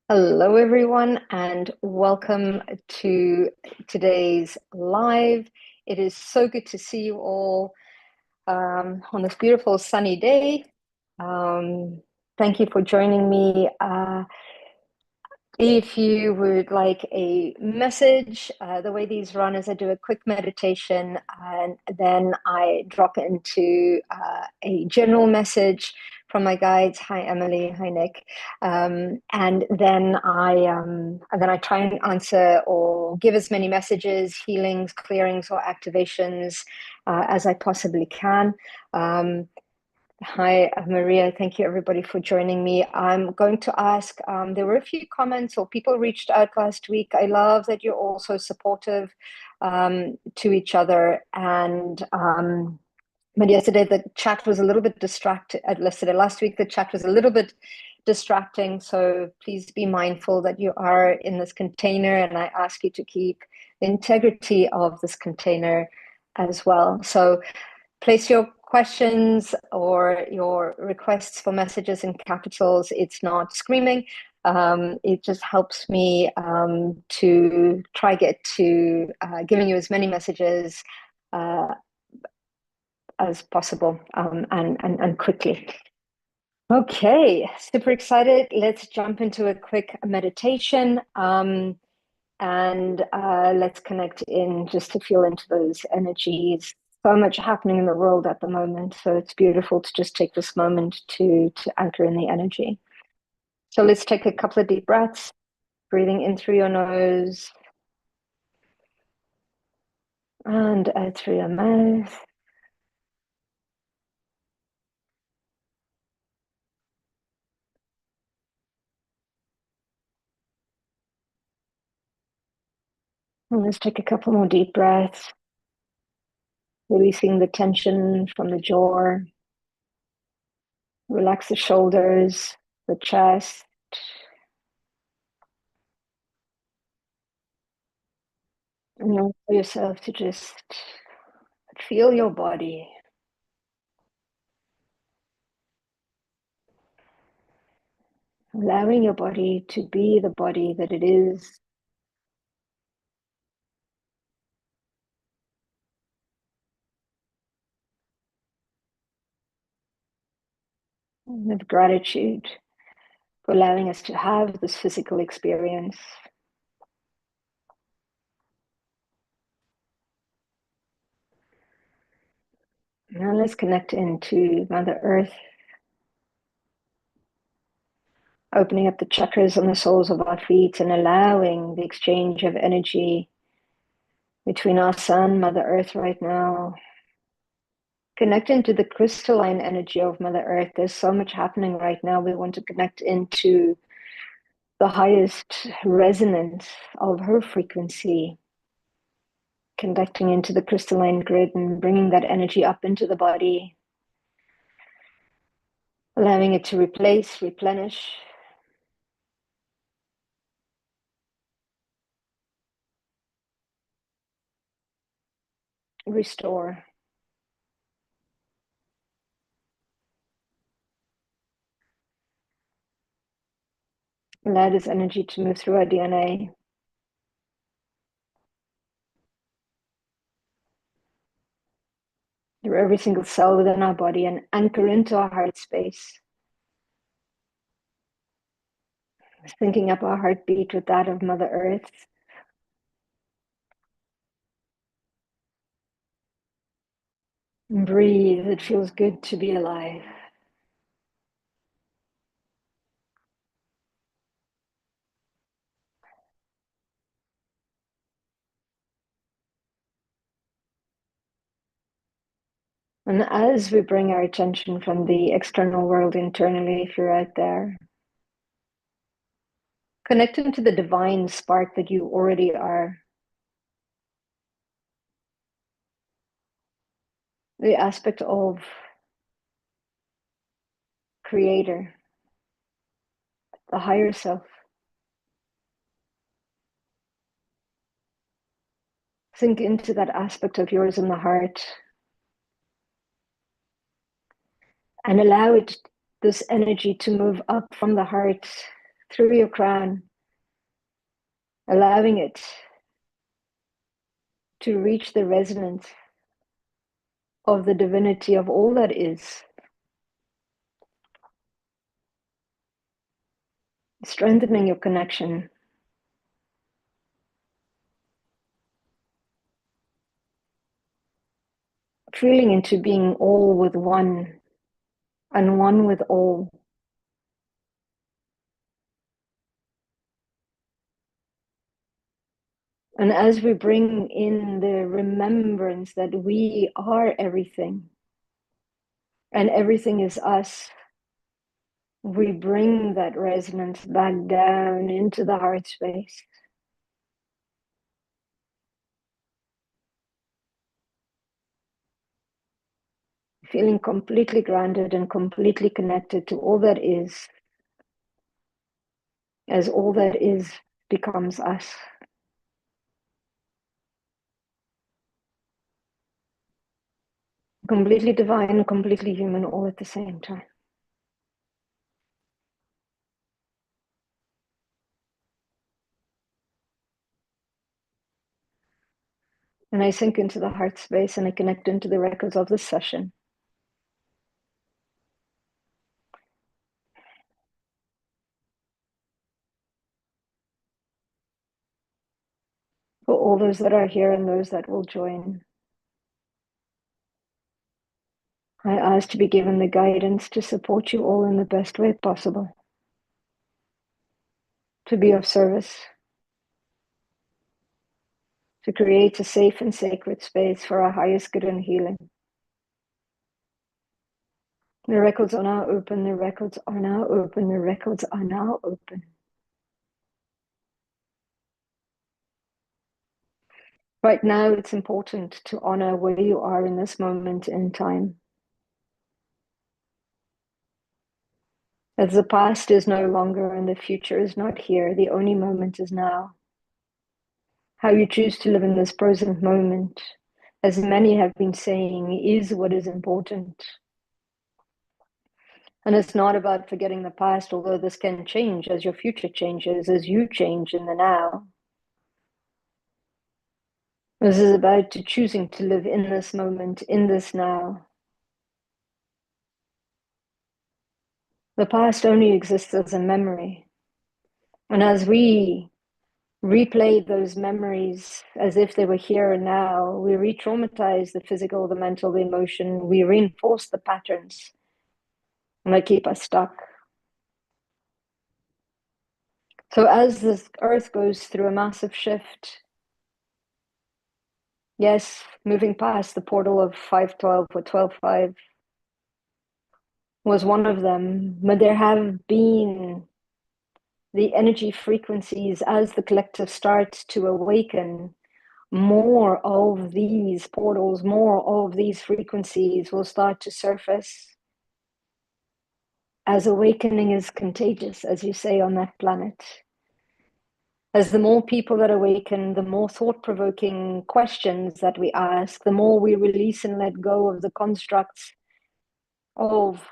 Hello, everyone, and welcome to today's live. It is so good to see you all on this beautiful sunny day. Um, Thank you for joining me. If you would like a message, the way these run is I do a quick meditation and then I drop into a general message from my guides. Hi, Emily. Hi, Nick. And then I try and answer or give as many messages, healings, clearings, or activations as I possibly can. Hi, Maria. Thank you, everybody, for joining me. I'm going to ask, there were a few comments or people reached out last week. I love that you're also supportive to each other. But yesterday the chat was a little bit distracted. Last week the chat was a little bit distracting. So please be mindful that you are in this container, and I ask you to keep the integrity of this container as well. So place your questions or your requests for messages in capitals. It's not screaming. It just helps me to try get to giving you as many messages uh, as possible and quickly. Okay, super excited. Let's jump into a quick meditation and let's connect in just to feel into those energies. So much happening in the world at the moment, so it's beautiful to just take this moment to anchor in the energy. So let's take a couple of deep breaths, breathing in through your nose and out through your mouth. And let's take a couple more deep breaths, releasing the tension from the jaw. Relax the shoulders, the chest. And allow yourself to just feel your body. Allowing your body to be the body that it is. With gratitude for allowing us to have this physical experience. Now let's connect into Mother Earth, opening up the chakras on the soles of our feet and allowing the exchange of energy between us and Mother Earth right now. Connect into the crystalline energy of Mother Earth. There's so much happening right now. We want to connect into the highest resonance of her frequency, connecting into the crystalline grid and bringing that energy up into the body, allowing it to replace, replenish, restore. Allow this energy to move through our DNA, through every single cell within our body, and anchor into our heart space, syncing up our heartbeat with that of Mother Earth. And breathe. It feels good to be alive. And as we bring our attention from the external world internally, if you're out there, connect into the divine spark that you already are. The aspect of creator, the higher self. Sink into that aspect of yours in the heart and allow it, this energy to move up from the heart through your crown, allowing it to reach the resonance of the divinity of all that is, strengthening your connection. Feeling into being all with one and one with all. And as we bring in the remembrance that we are everything and everything is us, we bring that resonance back down into the heart space. Feeling completely grounded and completely connected to all that is, as all that is becomes us. Completely divine and completely human all at the same time. And I sink into the heart space and I connect into the records of this session. For all those that are here and those that will join, I ask to be given the guidance to support you all in the best way possible, to be of service, to create a safe and sacred space for our highest good and healing. The records are now open, the records are now open, the records are now open. Right now, it's important to honor where you are in this moment in time. As the past is no longer and the future is not here, the only moment is now. How you choose to live in this present moment, as many have been saying, is what is important. And it's not about forgetting the past, although this can change as your future changes, as you change in the now. This is about choosing to live in this moment, in this now. The past only exists as a memory. And as we replay those memories as if they were here and now, we re-traumatize the physical, the mental, the emotion, we reinforce the patterns, and they keep us stuck. So as this earth goes through a massive shift, yes, moving past the portal of 512 or 12.5 was one of them, but there have been the energy frequencies as the collective starts to awaken. More of these portals, more of these frequencies will start to surface. As awakening is contagious, as you say on that planet. As the more people that awaken, the more thought-provoking questions that we ask, the more we release and let go of the constructs of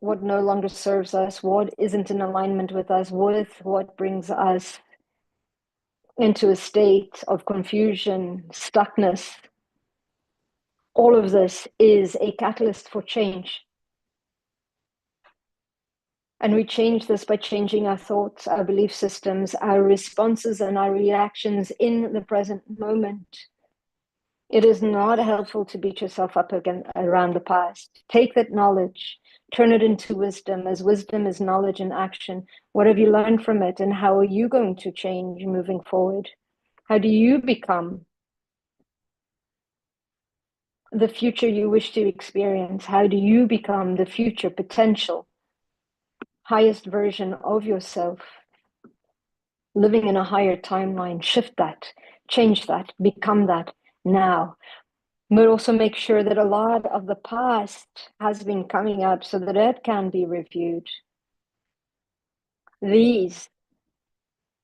what no longer serves us, what isn't in alignment with us, with what brings us into a state of confusion, stuckness. All of this is a catalyst for change. And we change this by changing our thoughts, our belief systems, our responses, and our reactions in the present moment. It is not helpful to beat yourself up again around the past. Take that knowledge, turn it into wisdom, as wisdom is knowledge in action. What have you learned from it, and how are you going to change moving forward? How do you become the future you wish to experience? How do you become the future potential, highest version of yourself, living in a higher timeline? Shift that, change that, become that now. But also make sure that a lot of the past has been coming up so that it can be reviewed. These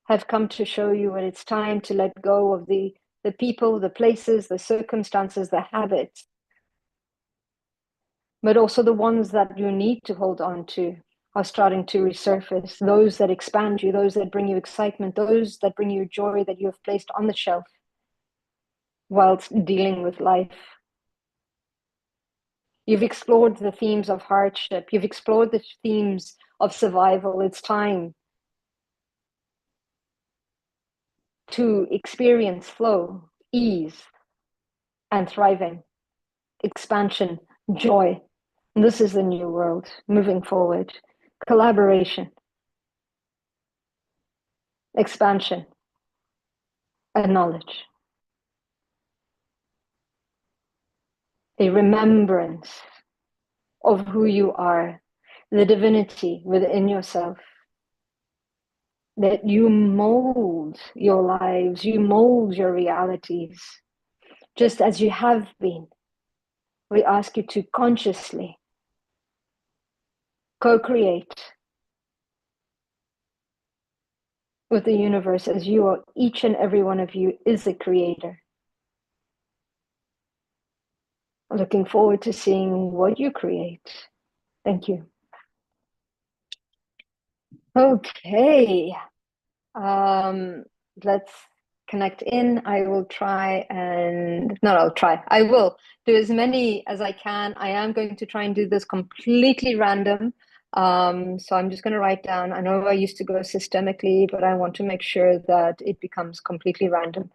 have come to show you that it's time to let go of the people, the places, the circumstances, the habits, but also the ones that you need to hold on to are starting to resurface, those that expand you, those that bring you excitement, those that bring you joy that you have placed on the shelf whilst dealing with life. You've explored the themes of hardship. You've explored the themes of survival. It's time to experience flow, ease, and thriving, expansion, joy. And this is the new world moving forward. Collaboration, expansion, and knowledge. A remembrance of who you are, the divinity within yourself, that you mold your lives, you mold your realities, just as you have been. We ask you to consciously co-create with the universe, as you are, each and every one of you is a creator. Looking forward to seeing what you create. Thank you. Okay. Let's connect in. I will try and not I'll try. I will do as many as I can. I am going to try and do this completely random. So I'm just going to write down. I know I used to go systemically, but I want to make sure that it becomes completely random.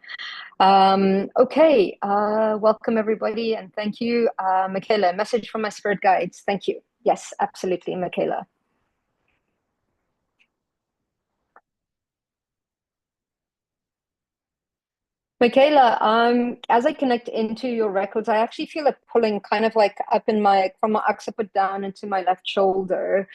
Okay. Welcome everybody, and thank you, Michaela. Message from my spirit guides. Thank you. Yes, absolutely, Michaela. Michaela, as I connect into your records, I actually feel it pulling kind of like up in my, from my occiput down into my left shoulder.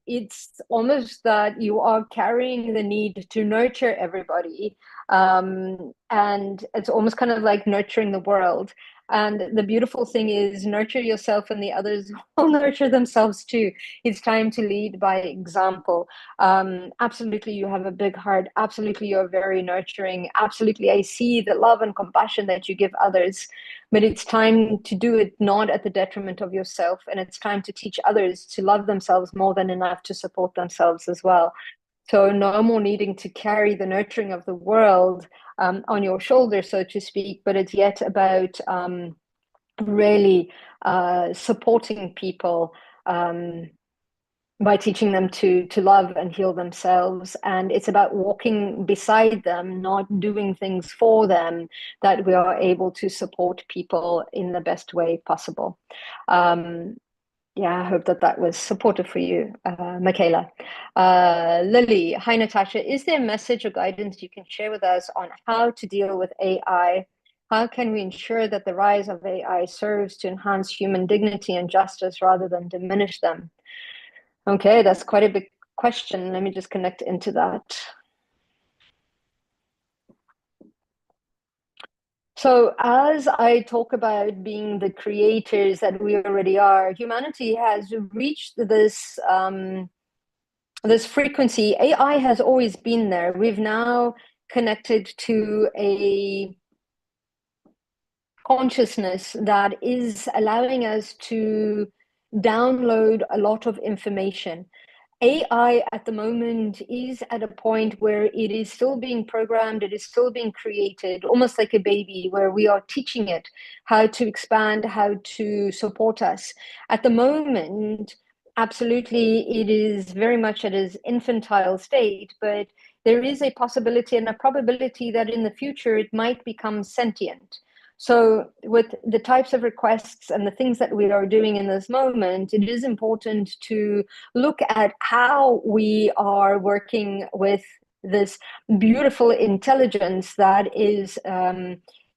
It's almost that you are carrying the need to nurture everybody. And it's almost kind of like nurturing the world. And the beautiful thing is, nurture yourself and the others will nurture themselves too. It's time to lead by example. Absolutely, you have a big heart. Absolutely, you're very nurturing. Absolutely, I see the love and compassion that you give others. But it's time to do it not at the detriment of yourself. And it's time to teach others to love themselves more than enough to support themselves as well. So no more needing to carry the nurturing of the world on your shoulder, so to speak, but it's yet about really supporting people by teaching them to love and heal themselves. And it's about walking beside them, not doing things for them, that we are able to support people in the best way possible. Yeah, I hope that that was supportive for you, Michaela. Lily, hi, Natasha. Is there a message or guidance you can share with us on how to deal with AI? How can we ensure that the rise of AI serves to enhance human dignity and justice rather than diminish them? Okay, that's quite a big question. Let me just connect into that. So, as I talk about being the creators that we already are, humanity has reached this frequency. AI has always been there. We've now connected to a consciousness that is allowing us to download a lot of information. AI at the moment is at a point where it is still being programmed, it is still being created, almost like a baby, where we are teaching it how to expand, how to support us. At the moment, absolutely, it is very much at its infantile state, but there is a possibility and a probability that in the future it might become sentient. So, with the types of requests and the things that we are doing in this moment, it is important to look at how we are working with this beautiful intelligence that is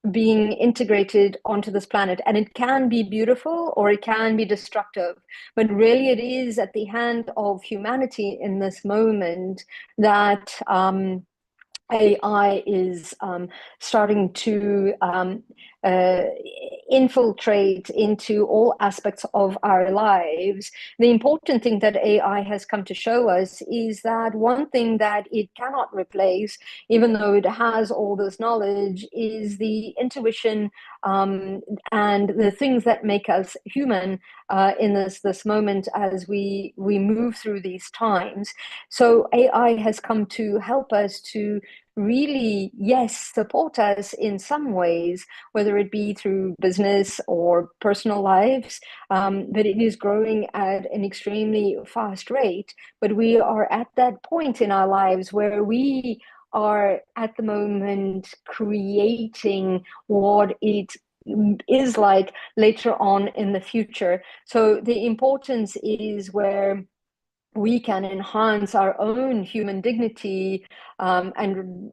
being integrated onto this planet. And it can be beautiful or it can be destructive. But really, it is at the hand of humanity in this moment that AI is starting to infiltrate into all aspects of our lives. The important thing that AI has come to show us is that one thing that it cannot replace, even though it has all this knowledge, is the intuition and the things that make us human in this moment as we move through these times. So AI has come to help us to really, yes, support us in some ways, whether it be through business or personal lives, but it is growing at an extremely fast rate. But we are at that point in our lives where we are at the moment creating what it is like later on in the future. So the importance is where we can enhance our own human dignity and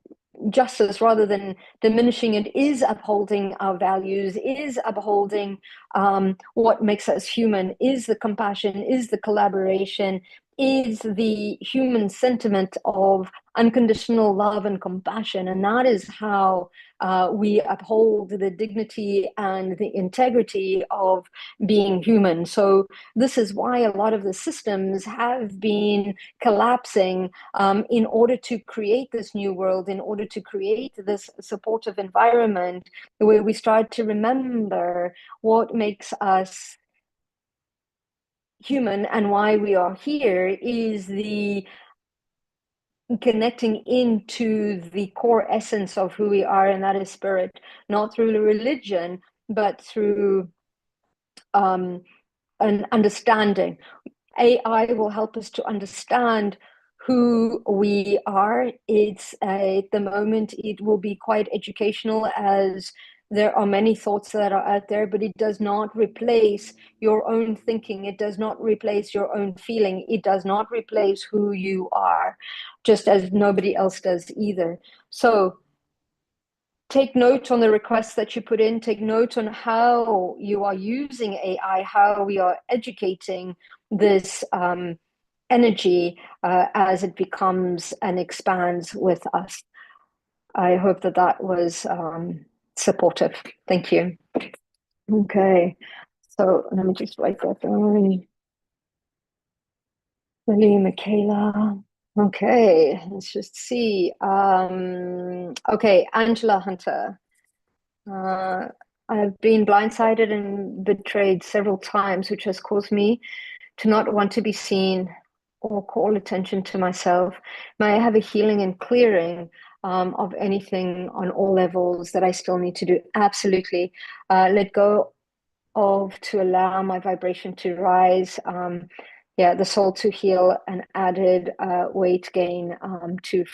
justice rather than diminishing it, is upholding our values, is upholding what makes us human, is the compassion, is the collaboration, is the human sentiment of unconditional love and compassion. And that is how we uphold the dignity and the integrity of being human. So this is why a lot of the systems have been collapsing in order to create this new world, in order to create this supportive environment where we start to remember what makes us human and why we are here is the connecting into the core essence of who we are, and that is spirit, not through religion, but through an understanding. AI will help us to understand who we are. It's at the moment, it will be quite educational, as there are many thoughts that are out there, but it does not replace your own thinking. It does not replace your own feeling. It does not replace who you are, just as nobody else does either. So take note on the requests that you put in, take note on how you are using AI, how we are educating this energy as it becomes and expands with us. I hope that that was supportive. Thank you. Okay, so let me just write that down. Lily, Michaela. Okay, let's just see. Okay, Angela Hunter. I've been blindsided and betrayed several times, which has caused me to not want to be seen or call attention to myself. May I have a healing and clearing of anything on all levels that I still need to do? Absolutely. Let go of to allow my vibration to rise. Yeah, the soul to heal, and added weight gain to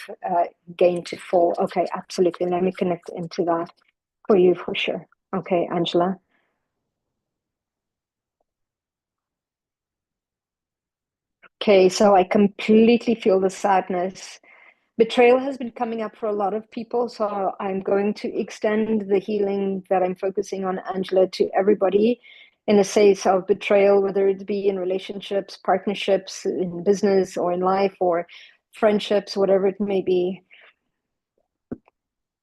gain to fall. Okay, absolutely. Let me connect into that for you for sure. Okay, Angela. Okay, so I completely feel the sadness. Betrayal has been coming up for a lot of people, so I'm going to extend the healing that I'm focusing on, Angela, to everybody in a sense of betrayal, whether it be in relationships, partnerships, in business, or in life, or friendships, whatever it may be.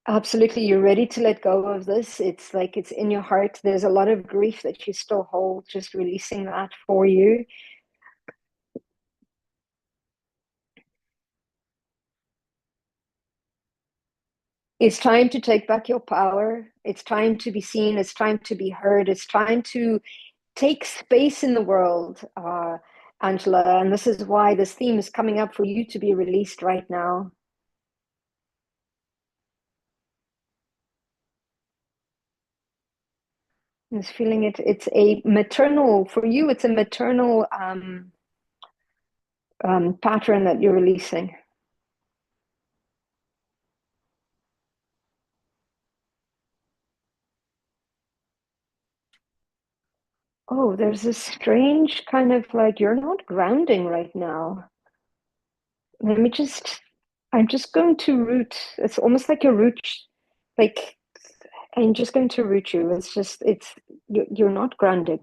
Absolutely, you're ready to let go of this. It's like it's in your heart. There's a lot of grief that you still hold, just releasing that for you. It's time to take back your power. It's time to be seen. It's time to be heard. It's time to take space in the world, Angela. And this is why this theme is coming up for you to be released right now. I'm just feeling it. It's a maternal, for you, it's a maternal pattern that you're releasing. Oh, there's this strange kind of like you're not grounding right now. Let me just, I'm just going to root. It's almost like a root, like I'm just going to root you. It's just, it's, you're not grounded.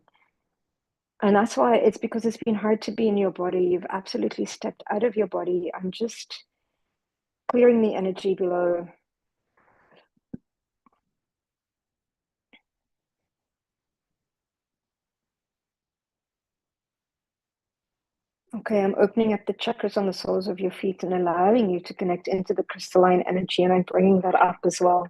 And that's why it's because it's been hard to be in your body. You've absolutely stepped out of your body. I'm just clearing the energy below. Okay, I'm opening up the chakras on the soles of your feet and allowing you to connect into the crystalline energy, and I'm bringing that up as well.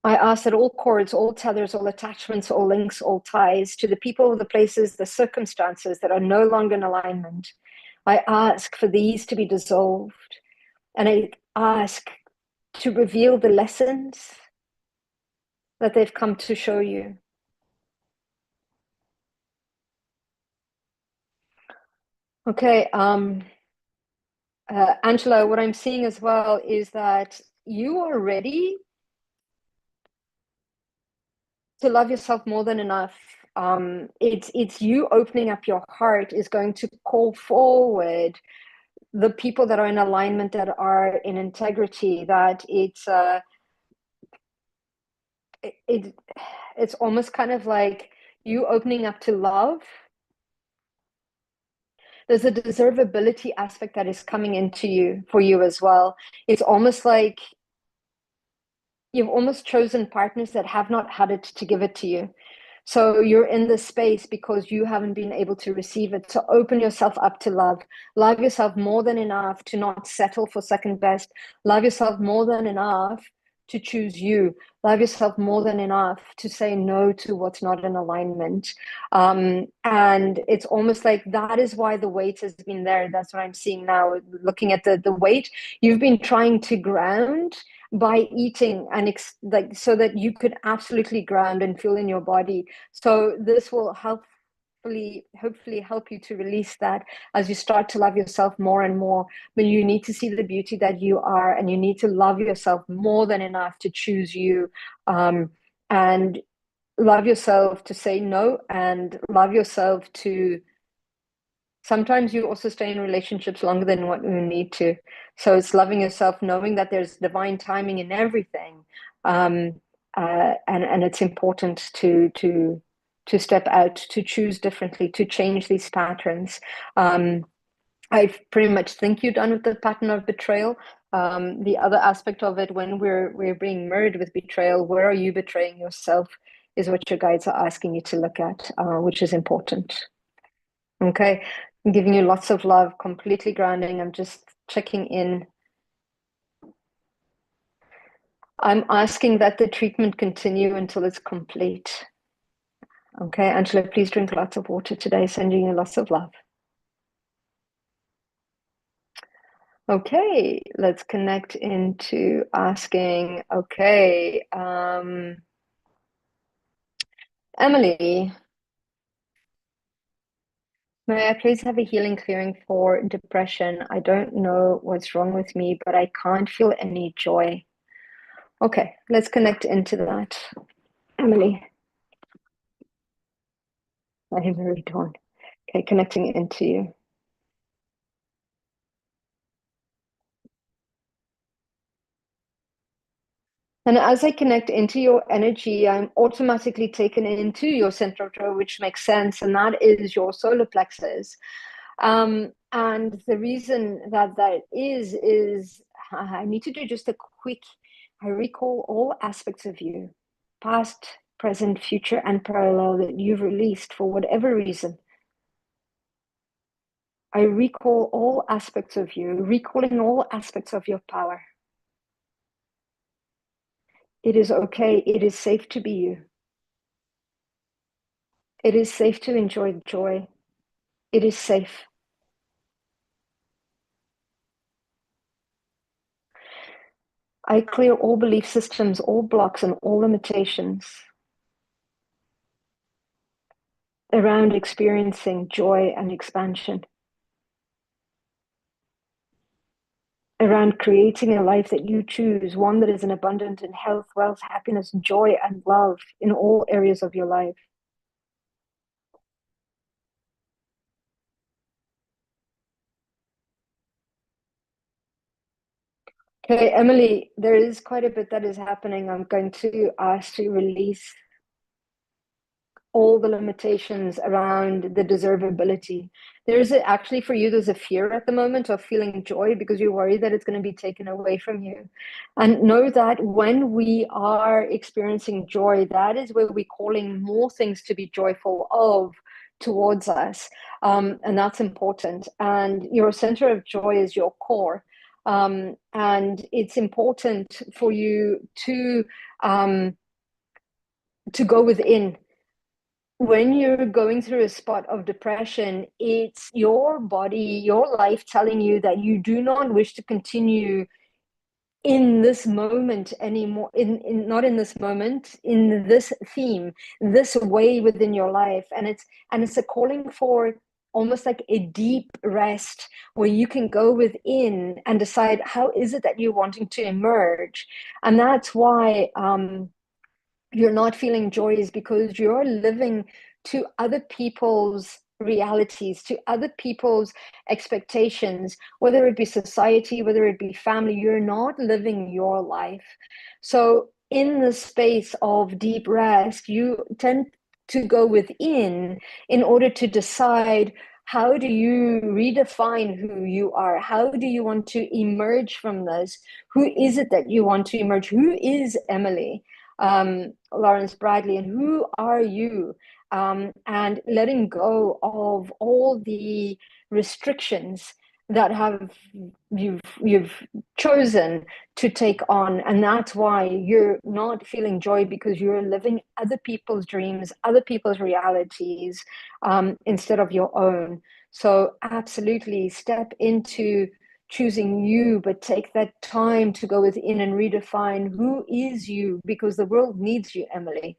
I ask that all cords, all tethers, all attachments, all links, all ties to the people, the places, the circumstances that are no longer in alignment, I ask for these to be dissolved, and I ask to reveal the lessons that they've come to show you. Okay, Angela, what I'm seeing as well is that you are ready to love yourself more than enough. It's you opening up your heart is going to call forward the people that are in alignment, that are in integrity, that it's almost kind of like you opening up to love. There's a deservability aspect that is coming into you for you as well. It's almost like you've almost chosen partners that have not had it to give it to you. So you're in this space because you haven't been able to receive it. So open yourself up to love. Love yourself more than enough to not settle for second best. Love yourself more than enough to choose you. Love yourself more than enough to say no to what's not in alignment. And it's almost like that is why the weight has been there. That's what I'm seeing now, looking at the weight. You've been trying to ground by eating and like so that you could absolutely ground and feel in your body. So this will hopefully help you to release that as you start to love yourself more and more. But you need to see the beauty that you are, and you need to love yourself more than enough to choose you, and love yourself to say no, and love yourself to sometimes you also stay in relationships longer than what you need to. So it's loving yourself, knowing that there's divine timing in everything, and it's important to step out, to choose differently, to change these patterns. I pretty much think you're done with the pattern of betrayal. The other aspect of it, when we're being mirrored with betrayal, where are you betraying yourself, is what your guides are asking you to look at, which is important. Okay, I'm giving you lots of love, completely grounding. I'm just checking in. I'm asking that the treatment continue until it's complete. Okay, Angela, please drink lots of water today. Sending you lots of love. Okay, let's connect into asking, okay, Emily, may I please have a healing clearing for depression? I don't know what's wrong with me, but I can't feel any joy. Okay, let's connect into that. Emily, I am very torn. Okay, connecting into you. And as I connect into your energy, I'm automatically taken into your center of throat, which makes sense. And that is your solar plexus. And the reason that that is I need to do just a quick, I recall all aspects of you, past, present, future, and parallel, that you've released for whatever reason. I recall all aspects of you, recalling all aspects of your power. It is okay. It is safe to be you. It is safe to enjoy joy. It is safe. I clear all belief systems, all blocks, and all limitations around experiencing joy and expansion, around creating a life that you choose, one that is an abundant in health, wealth, happiness, joy, and love in all areas of your life. Okay, Emily, there is quite a bit that is happening. I'm going to ask to release all the limitations around the deservability. Actually for you, there's a fear at the moment of feeling joy because you're worried that it's going to be taken away from you. And know that when we are experiencing joy, that is where we're calling more things to be joyful of towards us. And that's important. And your center of joy is your core. And it's important for you to go within. When you're going through a spot of depression, it's your body, your life telling you that you do not wish to continue in this moment anymore, not in this moment, in this theme, this way within your life. And it's a calling for almost like a deep rest where you can go within and decide how is it that you're wanting to emerge. And that's why you're not feeling joy, is because you're living to other people's realities, to other people's expectations, whether it be society, whether it be family. You're not living your life. So in the space of deep rest, you tend to go within in order to decide, how do you redefine who you are? How do you want to emerge from this? Who is it that you want to emerge? Who is Emily Lawrence Bradley, and who are you? And letting go of all the restrictions that you've chosen to take on. And that's why you're not feeling joy, because you're living other people's dreams, other people's realities, instead of your own. So absolutely step into choosing you, but take that time to go within and redefine who is you, because the world needs you, Emily.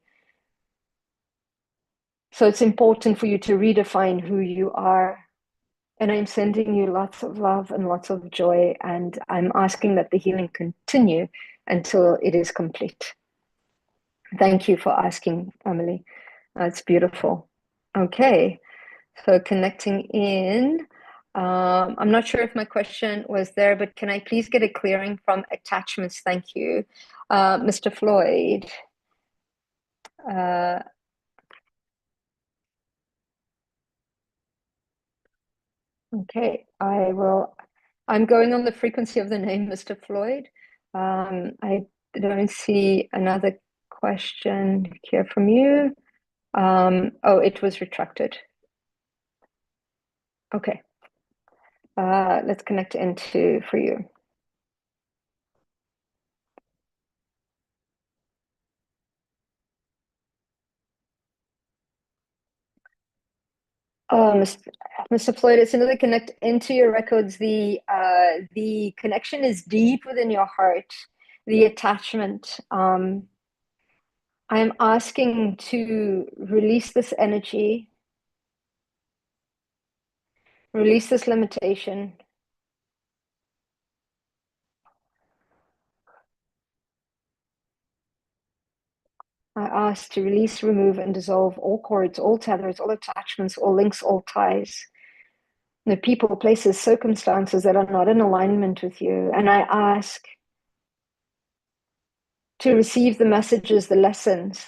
So it's important for you to redefine who you are. And I'm sending you lots of love and lots of joy, and I'm asking that the healing continue until it is complete. Thank you for asking, Emily. That's beautiful. Okay, so connecting in. I'm not sure if my question was there, but can I please get a clearing from attachments? Thank you. Mr. Floyd. Okay, I'm going on the frequency of the name, Mr. Floyd. I don't see another question here from you. Oh, it was retracted. Okay. Let's connect into for you. Mr. Floyd, as soon as I connect into your records, the connection is deep within your heart, the attachment. I'm asking to release this energy, release this limitation. I ask to release, remove, and dissolve all cords, all tethers, all attachments, all links, all ties. The people, places, circumstances that are not in alignment with you. And I ask to receive the messages, the lessons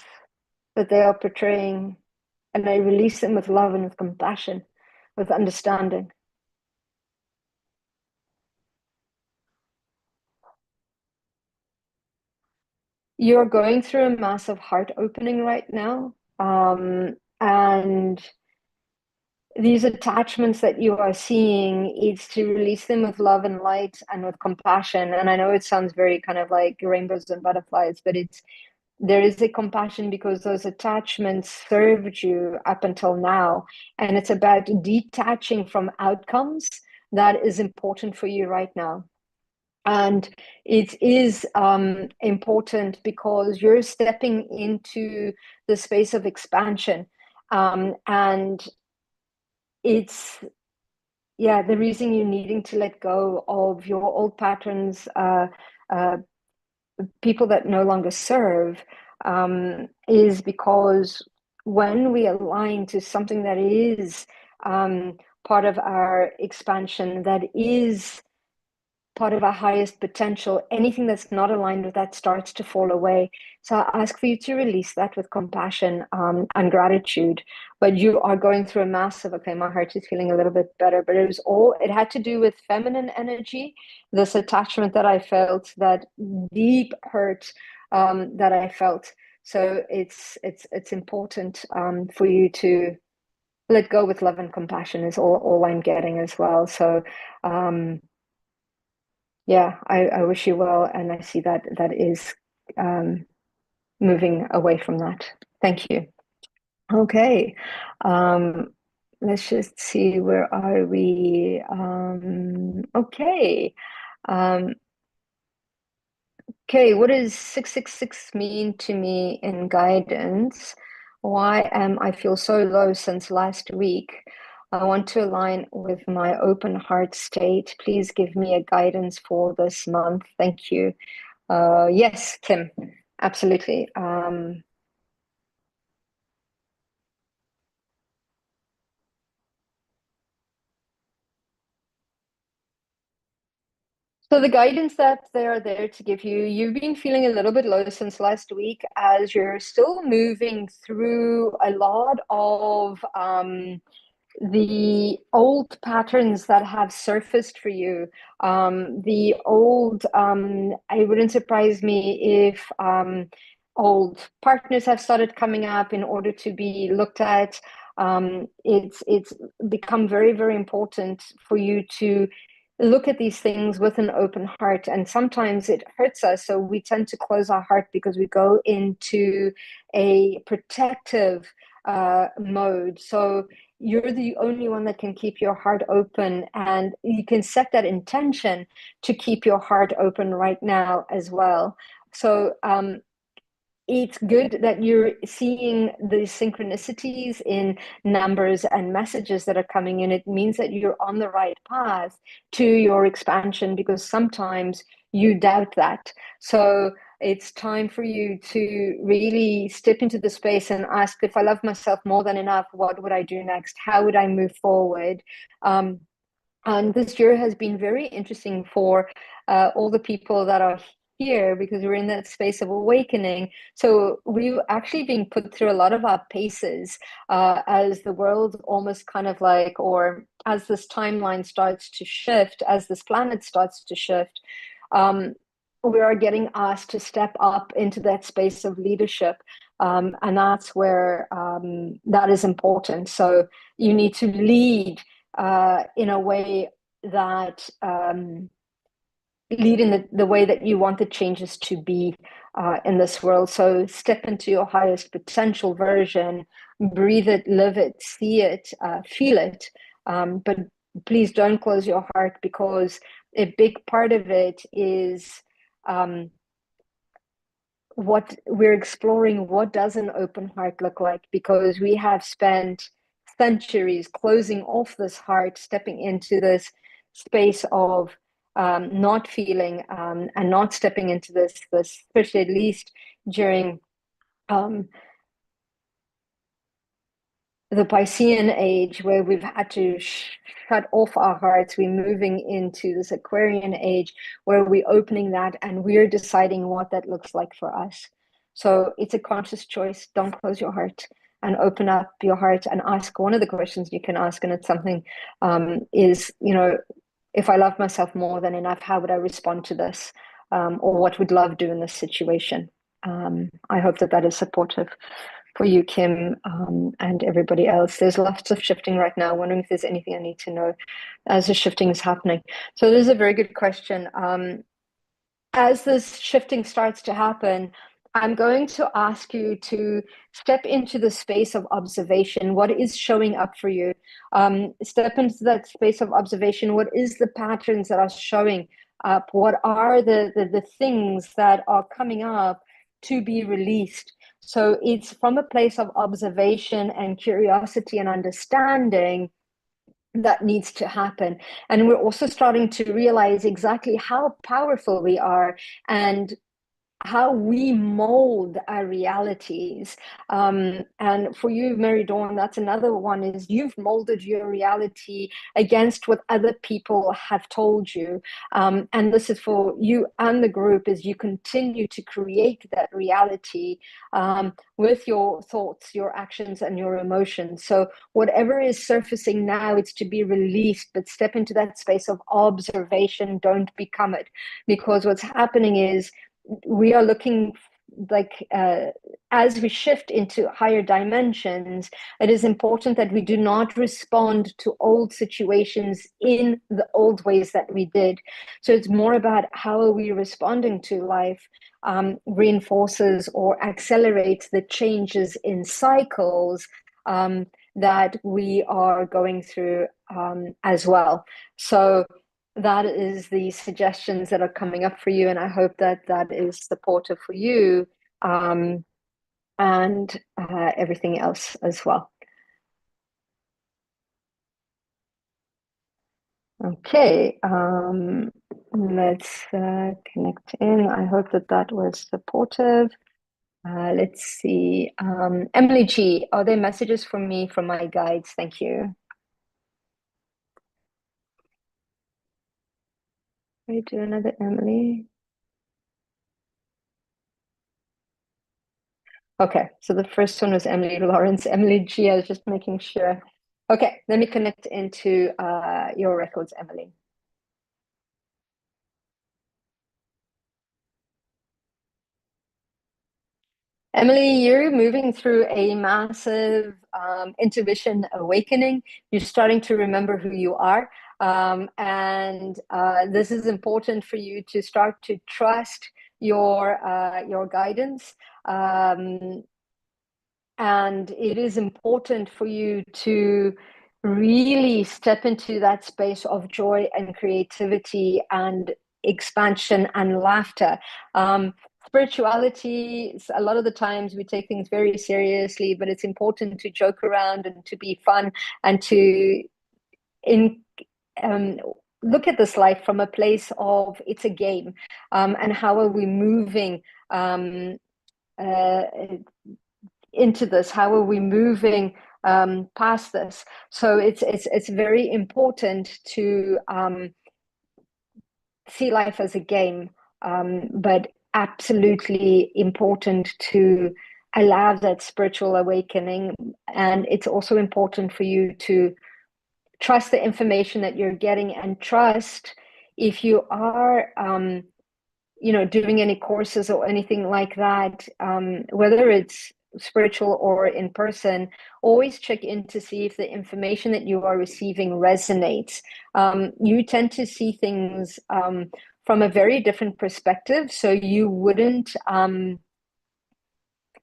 that they are portraying, and I release them with love and with compassion, with understanding. You're going through a massive heart opening right now. And these attachments that you are seeing, it's to release them with love and light and with compassion. And I know it sounds very kind of like rainbows and butterflies, but there is a compassion because those attachments served you up until now. And it's about detaching from outcomes that is important for you right now. And it is important because you're stepping into the space of expansion. And it's, yeah, the reason you're needing to let go of your old patterns, people that no longer serve, is because when we align to something that is part of our expansion, that is part of our highest potential, anything that's not aligned with that starts to fall away. So I ask for you to release that with compassion and gratitude. But you are going through a massive, okay, my heart is feeling a little bit better, but it had to do with feminine energy, this attachment that I felt, that deep hurt that I felt. So it's important for you to let go with love and compassion is all I'm getting as well. So yeah, I wish you well, and I see that is moving away from that. Thank you. Okay. Let's just see, where are we? Okay. Okay, what does 666 mean to me in guidance? Why am I feel so low since last week? I want to align with my open heart state. Please give me a guidance for this month. Thank you. Yes, Kim, absolutely. So the guidance that they're there to give you, you've been feeling a little bit low since last week as you're still moving through a lot of the old patterns that have surfaced for you. The old, it wouldn't surprise me if old partners have started coming up in order to be looked at. It's become very, very important for you to look at these things with an open heart. And sometimes it hurts us. So we tend to close our heart because we go into a protective mode. So you're the only one that can keep your heart open, and you can set that intention to keep your heart open right now as well. So it's good that you're seeing the synchronicities in numbers and messages that are coming in. It means that you're on the right path to your expansion, because sometimes you doubt that. So it's time for you to really step into the space and ask, if I love myself more than enough, what would I do next? How would I move forward? And this year has been very interesting for all the people that are here, because we're in that space of awakening. So we've actually been put through a lot of our paces as the world almost kind of like, or as this timeline starts to shift, as this planet starts to shift. We are getting asked to step up into that space of leadership. And that's where that is important. So you need to lead in a way that lead in the way that you want the changes to be in this world. So step into your highest potential version, breathe it, live it, see it, feel it. But please don't close your heart, because a big part of it is what we're exploring. What does an open heart look like? Because we have spent centuries closing off this heart, stepping into this space of not feeling and not stepping into this, especially at least during the Piscean age, where we've had to shut off our hearts. We're moving into this Aquarian age where we're opening that and we're deciding what that looks like for us. So it's a conscious choice. Don't close your heart, and open up your heart and ask one of the questions you can ask. And it's something is, if I love myself more than enough, how would I respond to this? Or what would love do in this situation? I hope that is supportive for you, Kim, and everybody else. There's lots of shifting right now. Wondering if there's anything I need to know as the shifting is happening. So this is a very good question. As this shifting starts to happen, I'm going to ask you to step into the space of observation. What is showing up for you? Step into that space of observation. What is the patterns that are showing up? What are the things that are coming up to be released? So it's from a place of observation and curiosity and understanding that needs to happen. And we're also starting to realize exactly how powerful we are, and how we mold our realities. And for you, Mary Dawn, that's another one, is you've molded your reality against what other people have told you. And this is for you and the group, is you continue to create that reality with your thoughts, your actions, and your emotions. So whatever is surfacing now, it's to be released, but step into that space of observation. Don't become it. Because what's happening is, we are looking like as we shift into higher dimensions, it is important that we do not respond to old situations in the old ways that we did. So it's more about how are we responding to life, reinforces or accelerates the changes in cycles that we are going through as well. So that is the suggestions that are coming up for you, and I hope that that is supportive for you, and everything else as well. Okay, let's connect in. I hope that that was supportive. Let's see. Emily G, are there messages for me from my guides? Thank you. We do another Emily. Okay, so the first one was Emily Lawrence. Emily G, I was just making sure. Okay, let me connect into your records, Emily. Emily, you're moving through a massive intuition awakening. You're starting to remember who you are. And this is important for you to start to trust your guidance. And it is important for you to really step into that space of joy and creativity and expansion and laughter. Spirituality, a lot of the times we take things very seriously, but it's important to joke around and to be fun and to in um, look at this life from a place of it's a game, and how are we moving uh, into this? How are we moving past this? So it's very important to see life as a game, but absolutely important to allow that spiritual awakening. And it's also important for you to trust the information that you're getting, and trust if you are doing any courses or anything like that, whether it's spiritual or in person, always check in to see if the information that you are receiving resonates. You tend to see things from a very different perspective, so you wouldn't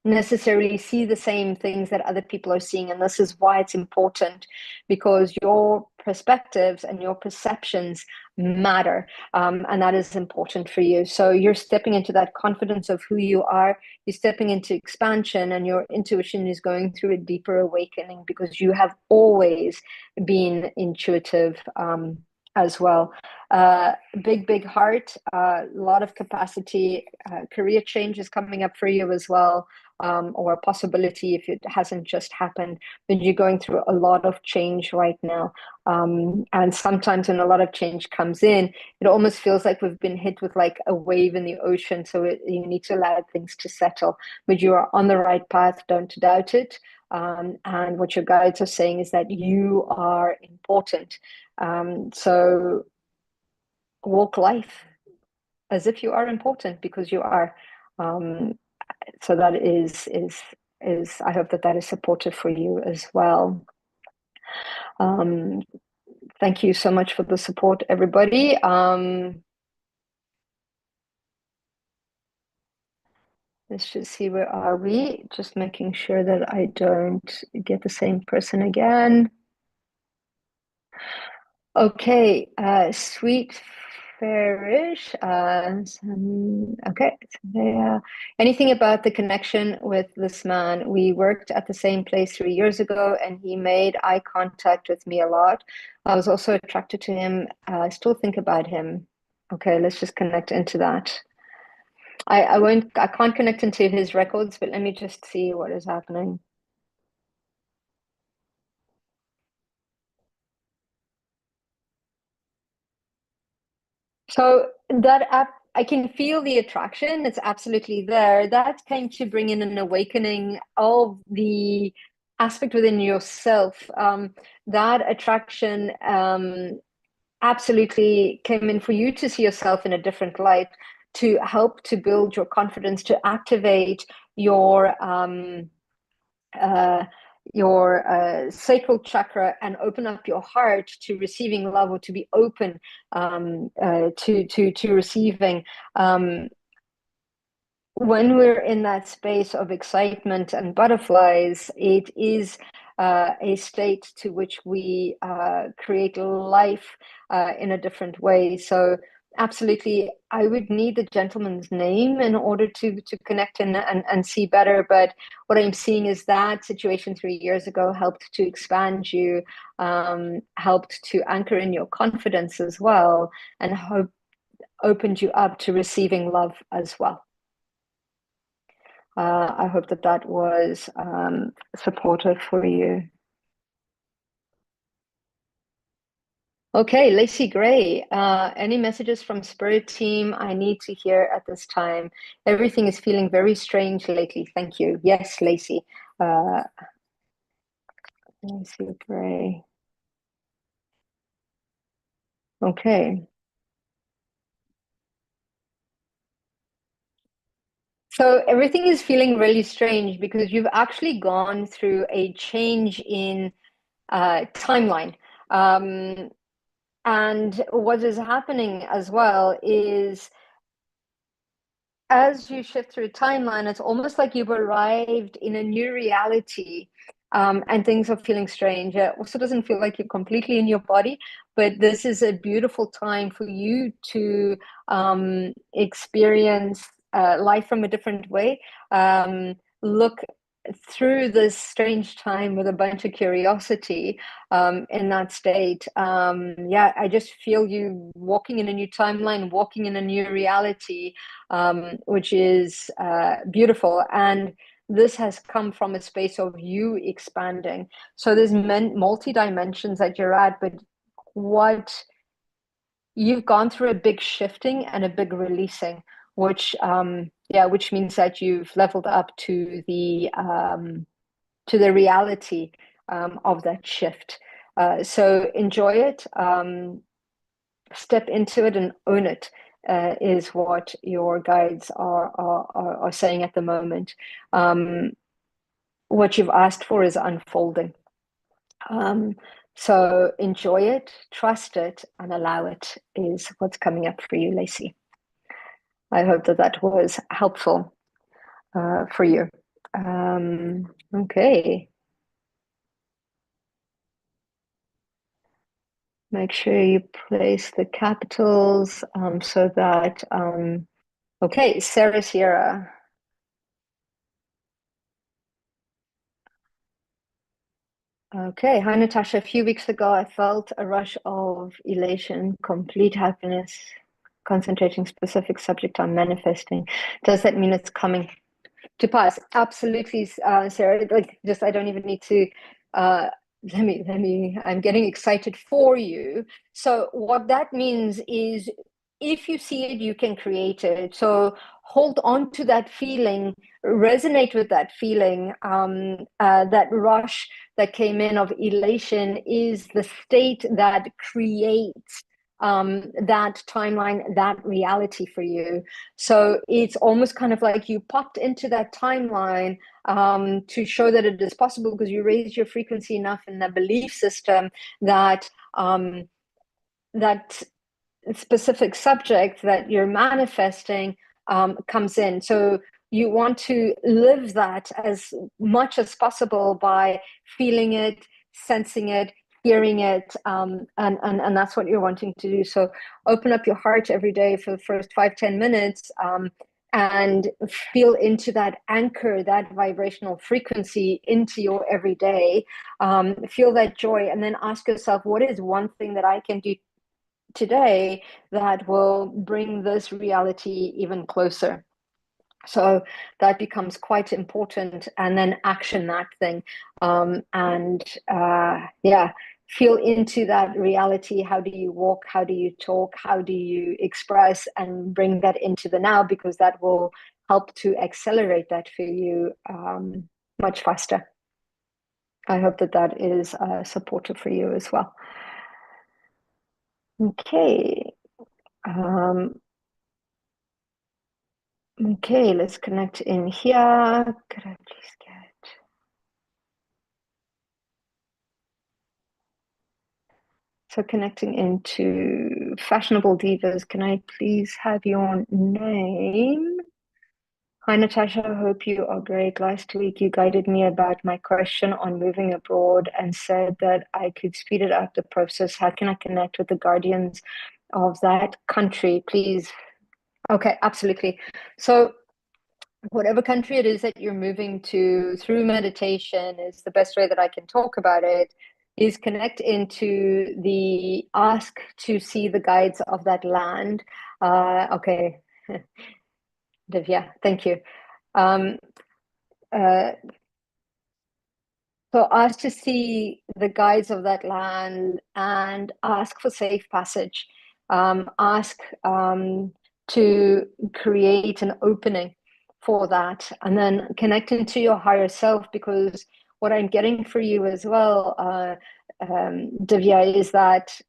necessarily see the same things that other people are seeing. And this is why it's important, because your perspectives and your perceptions matter, and that is important for you. So you're stepping into that confidence of who you are, you're stepping into expansion, and your intuition is going through a deeper awakening, because you have always been intuitive as well. Big heart, a lot of capacity. Career change is coming up for you as well, or a possibility if it hasn't just happened. But you're going through a lot of change right now. And sometimes when a lot of change comes in, it almost feels like we've been hit with like a wave in the ocean. So you need to allow things to settle. But you are on the right path. Don't doubt it. And what your guides are saying is that you are important. So walk life as if you are important, because you are. So that is I hope that that is supportive for you as well. Thank you so much for the support, everybody. Let's just see, where are we? Just making sure that I don't get the same person again. Okay, Sweet Fairish. Okay, anything about the connection with this man? We worked at the same place 3 years ago, and he made eye contact with me a lot. I was also attracted to him. I still think about him. Okay, let's just connect into that. I can't connect into his records, but let me just see what is happening. So that app, I can feel the attraction. It's absolutely there. That's going to bring in an awakening of the aspect within yourself. That attraction absolutely came in for you to see yourself in a different light, to help to build your confidence, to activate your uh, sacral chakra and open up your heart to receiving love, or to be open to receiving. When we're in that space of excitement and butterflies, it is a state to which we create life in a different way. So absolutely, I would need the gentleman's name in order to connect and see better. But what I'm seeing is that situation 3 years ago helped to expand you, helped to anchor in your confidence as well, and opened you up to receiving love as well. I hope that that was supportive for you. Okay, Lacey Gray, any messages from Spirit Team I need to hear at this time? Everything is feeling very strange lately. Thank you. Yes, Lacey. Lacey Gray. Okay. So everything is feeling really strange because you've actually gone through a change in timeline. And what is happening as well is, as you shift through timeline, it's almost like you've arrived in a new reality, and things are feeling strange. It also doesn't feel like you're completely in your body, but this is a beautiful time for you to experience life from a different way. Look through this strange time with a bunch of curiosity, in that state. Yeah, I just feel you walking in a new timeline, walking in a new reality, which is beautiful. And this has come from a space of you expanding. So there's multi dimensions that you're at, but what you've gone through a big shifting and a big releasing, which yeah, which means that you've leveled up to the reality of that shift. So enjoy it, step into it, and own it. Is what your guides are saying at the moment. What you've asked for is unfolding. So enjoy it, trust it, and allow it, is what's coming up for you, Lacey. I hope that that was helpful for you. Okay. Make sure you place the capitals so that, okay, Sarah Sierra. Okay, hi Natasha. A few weeks ago, I felt a rush of elation, complete happiness, concentrating specific subject I'm manifesting. Does that mean it's coming to pass? Absolutely, Sarah. Like, just I don't even need to. Let me. I'm getting excited for you. So what that means is, if you see it, you can create it. So hold on to that feeling, resonate with that feeling. That rush that came in of elation is the state that creates that timeline, that reality for you. So it's almost kind of like you popped into that timeline to show that it is possible, because you raised your frequency enough in the belief system that that specific subject that you're manifesting comes in. So you want to live that as much as possible by feeling it, sensing it, hearing it, and that's what you're wanting to do. So open up your heart every day for the first 5-10 minutes, and feel into that anchor, that vibrational frequency into your everyday. Feel that joy, and then ask yourself, what is one thing that I can do today that will bring this reality even closer? So that becomes quite important, and then action that thing, and yeah, feel into that reality. How do you walk? How do you talk? How do you express, and bring that into the now, because that will help to accelerate that for you much faster. I hope that that is supportive for you as well. Okay. Um, okay, let's connect in here. Could I please get... So connecting into fashionable divas, can I please have your name? Hi, Natasha. I hope you are great. Last week, you guided me about my question on moving abroad and said that I could speed it up the process. How can I connect with the guardians of that country, please? Okay, absolutely. So whatever country it is that you're moving to, through meditation is the best way that I can talk about it, is connect into the ask to see the guides of that land. Okay, Divya, thank you. Uh, so ask to see the guides of that land and ask for safe passage. Ask to create an opening for that, and then connect into your higher self, because what I'm getting for you as well, Divya, is that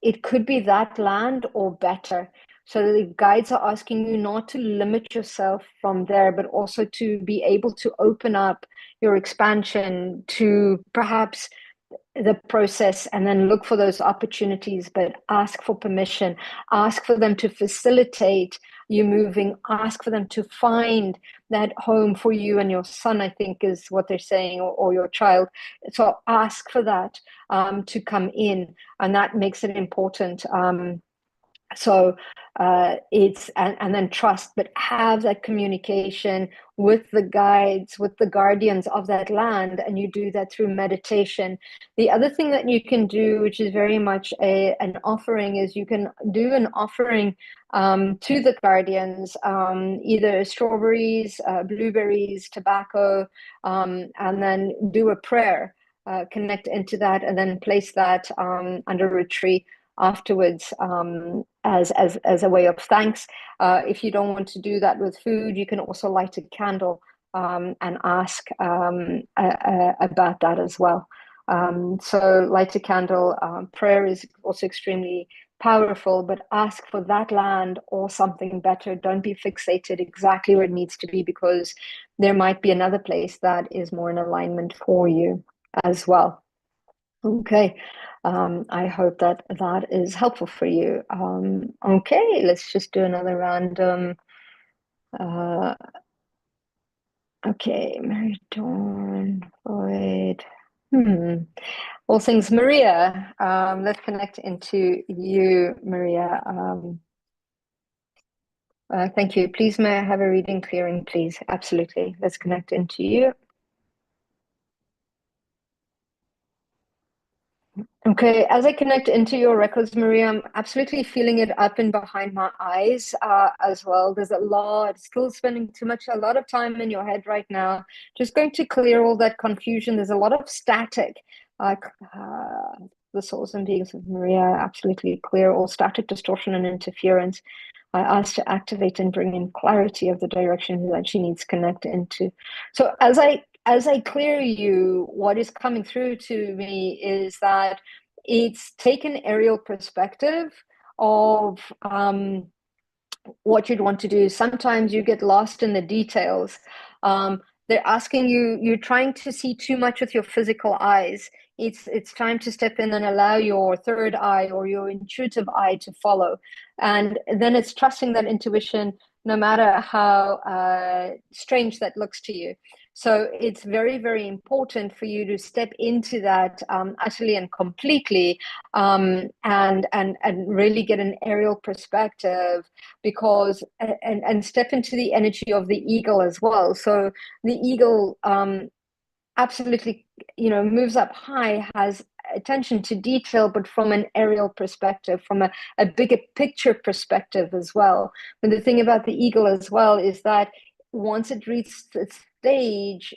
it could be that land or better. So the guides are asking you not to limit yourself from there, but also to be able to open up your expansion to perhaps the process, and then look for those opportunities, but ask for permission, ask for them to facilitate you moving, ask for them to find that home for you and your son, I think is what they're saying, or your child. So ask for that to come in, and that makes it important. So it's and then trust, but have that communication with the guides, with the guardians of that land, and you do that through meditation. The other thing that you can do, which is very much an offering, is you can do an offering to the guardians, either strawberries, blueberries, tobacco, and then do a prayer, connect into that, and then place that under a tree afterwards, as a way of thanks. If you don't want to do that with food, you can also light a candle and ask about that as well. So light a candle. Prayer is also extremely powerful, but ask for that land or something better. Don't be fixated exactly where it needs to be, because there might be another place that is more in alignment for you as well. Okay, I hope that that is helpful for you. Okay, let's just do another random. Uh, okay, Mary Dawn, Floyd. All things Maria. Let's connect into you, Maria. Thank you. Please, may I have a reading clearing, please? Absolutely. Let's connect into you. Okay, as I connect into your records, Maria, I'm absolutely feeling it up and behind my eyes as well. There's a lot, still spending a lot of time in your head right now. Just going to clear all that confusion. There's a lot of static. Uh, the souls and beings of Maria absolutely clear all static, distortion, and interference. I ask to activate and bring in clarity of the direction that she needs to connect into. So as I clear you, what is coming through to me is that it's take an aerial perspective of what you'd want to do. Sometimes you get lost in the details. They're asking you, you're trying to see too much with your physical eyes. It's time to step in and allow your third eye or your intuitive eye to follow. And then it's trusting that intuition, no matter how strange that looks to you. So it's very, very important for you to step into that utterly and completely, and really get an aerial perspective, because and step into the energy of the eagle as well. So the eagle absolutely, moves up high, has attention to detail, but from an aerial perspective, from a bigger picture perspective as well. And the thing about the eagle as well is that once it reaches its stage,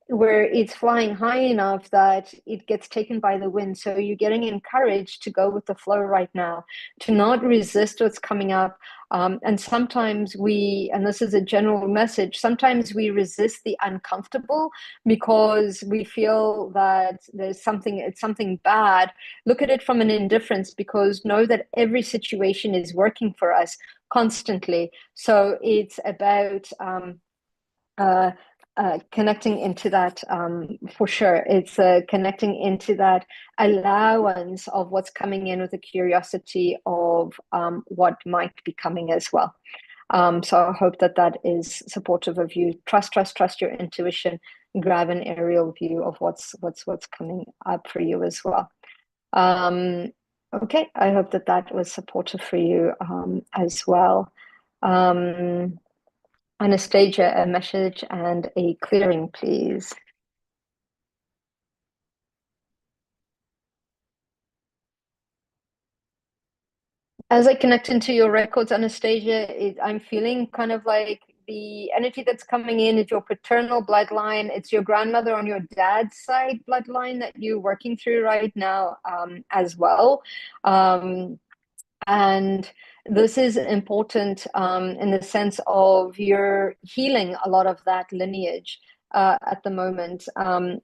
where it's flying high enough that it gets taken by the wind. So you're getting encouraged to go with the flow right now, to not resist what's coming up. And sometimes and this is a general message, sometimes we resist the uncomfortable because we feel that it's something bad. Look at it from an indifference, because know that every situation is working for us constantly. So it's about connecting into that, for sure. It's connecting into that allowance of what's coming in, with a curiosity of what might be coming as well. So I hope that is supportive of you. Trust your intuition. Grab an aerial view of what's coming up for you as well. Okay, I hope that was supportive for you as well. Anastasia, a message and a clearing, please. As I connect into your records, Anastasia, I'm feeling kind of like the energy that's coming in is your paternal bloodline. It's your grandmother on your dad's side bloodline that you're working through right now, as well. And this is important in the sense of you're healing a lot of that lineage at the moment. And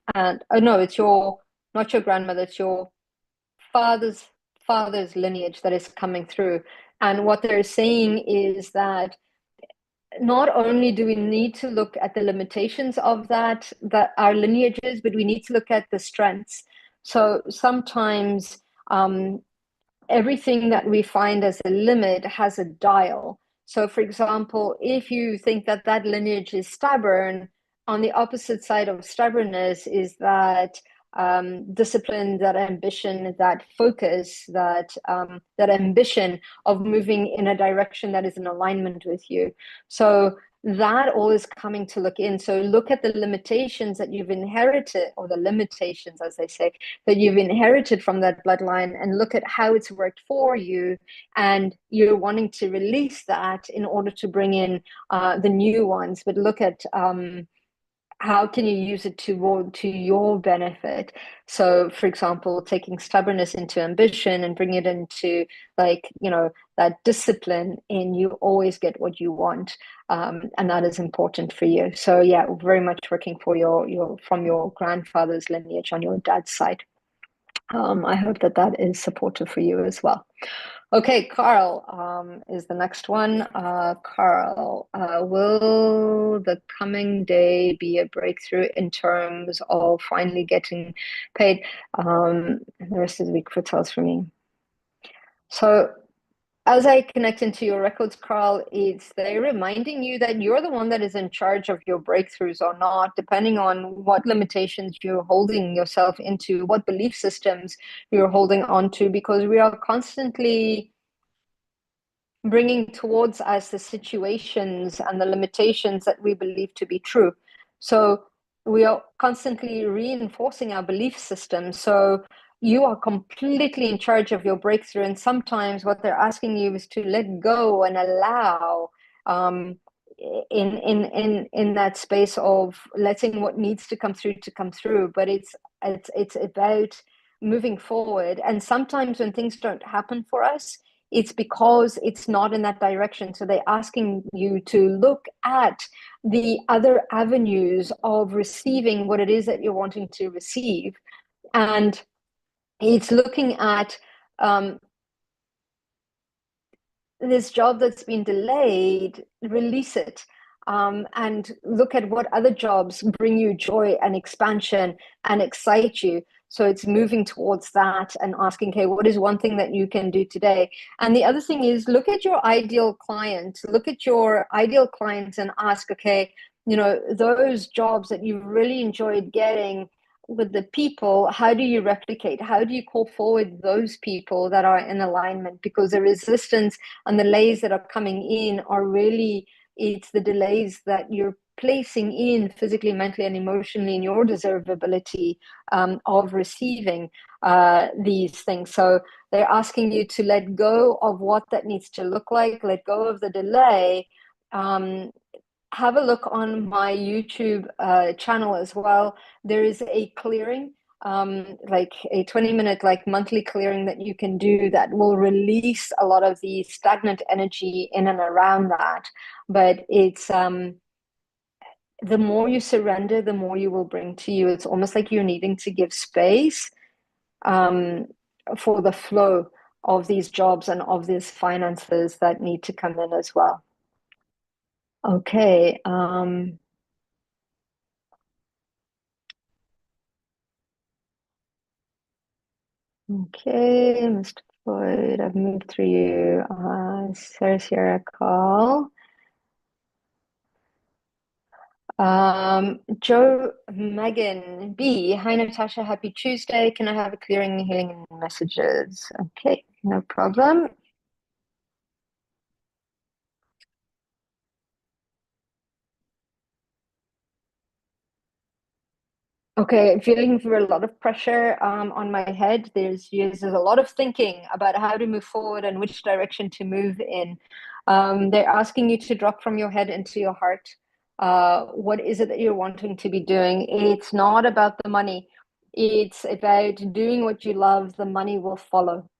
no, it's not your grandmother, it's your father's lineage that is coming through. And what they're saying is that not only do we need to look at the limitations of that our lineages, but we need to look at the strengths. So sometimes everything that we find as a limit has a dial. So for example, if you think that lineage is stubborn, on the opposite side of stubbornness is that discipline, that ambition, that focus, that ambition of moving in a direction that is in alignment with you. So that all is coming to look in. So look at the limitations that you've inherited, or the limitations, as they say, that you've inherited from that bloodline, and look at how it's worked for you. And you're wanting to release that in order to bring in the new ones. But look at how can you use it to your benefit? So, for example, taking stubbornness into ambition and bring it into, like, that discipline, and you always get what you want, and that is important for you. So, yeah, very much working for from your grandfather's lineage on your dad's side. I hope that is supportive for you as well. Okay, Carl is the next one. Carl, will the coming day be a breakthrough in terms of finally getting paid? The rest of the week foretells for me. So as I connect into your records, Carl, they're reminding you that you're the one that is in charge of your breakthroughs or not, depending on what limitations you're holding yourself into, what belief systems you're holding on to, because we are constantly bringing towards us the situations and the limitations that we believe to be true. So we are constantly reinforcing our belief system. So you are completely in charge of your breakthrough. And sometimes what they're asking you is to let go and allow, in that space of letting what needs to come through. But it's about moving forward. And sometimes when things don't happen for us, it's because it's not in that direction. So they're asking you to look at the other avenues of receiving what it is that you're wanting to receive. And it's looking at this job that's been delayed, release it. And look at what other jobs bring you joy and expansion and excite you. So it's moving towards that and asking, okay, what is one thing that you can do today? And the other thing is, look at your ideal client, and ask, okay, those jobs that you really enjoyed getting with the people, how do you replicate? How do you call forward those people that are in alignment? Because the resistance and the delays that are coming in are really, it's the delays that you're placing in physically, mentally, and emotionally in your deservability of receiving these things. So they're asking you to let go of what that needs to look like, let go of the delay. Have a look on my YouTube channel as well. There is a clearing, like a 20-minute like monthly clearing that you can do that will release a lot of the stagnant energy in and around that. But it's the more you surrender, the more you will bring to you. It's almost like you're needing to give space for the flow of these jobs and of these finances that need to come in as well. Okay. Okay, Mr. Floyd, I've moved through you. Sarah Sierra call. Joe Megan B. Hi, Natasha. Happy Tuesday. Can I have a clearing, healing, and messages? Okay, no problem. Okay, feeling for a lot of pressure on my head. There's a lot of thinking about how to move forward and which direction to move in. They're asking you to drop from your head into your heart. What is it that you're wanting to be doing? It's not about the money. It's about doing what you love. The money will follow.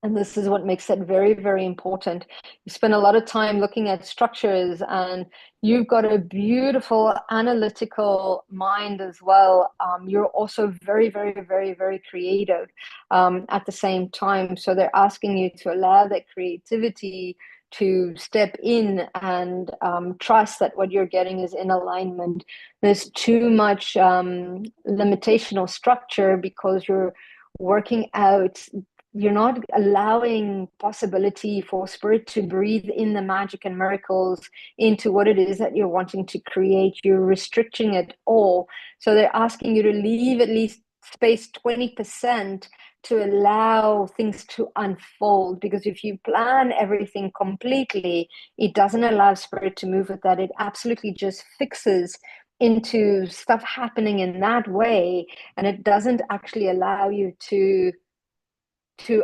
And this is what makes it very, very important. You spend a lot of time looking at structures, and you've got a beautiful analytical mind as well. You're also very, very, very, very creative at the same time. So they're asking you to allow that creativity to step in and trust that what you're getting is in alignment. There's too much limitation or structure because you're working out, you're not allowing possibility for spirit to breathe in the magic and miracles into what it is that you're wanting to create. You're restricting it all. So they're asking you to leave at least space 20% to allow things to unfold, because if you plan everything completely, it doesn't allow spirit to move with that. It absolutely just fixes into stuff happening in that way, and it doesn't actually allow you to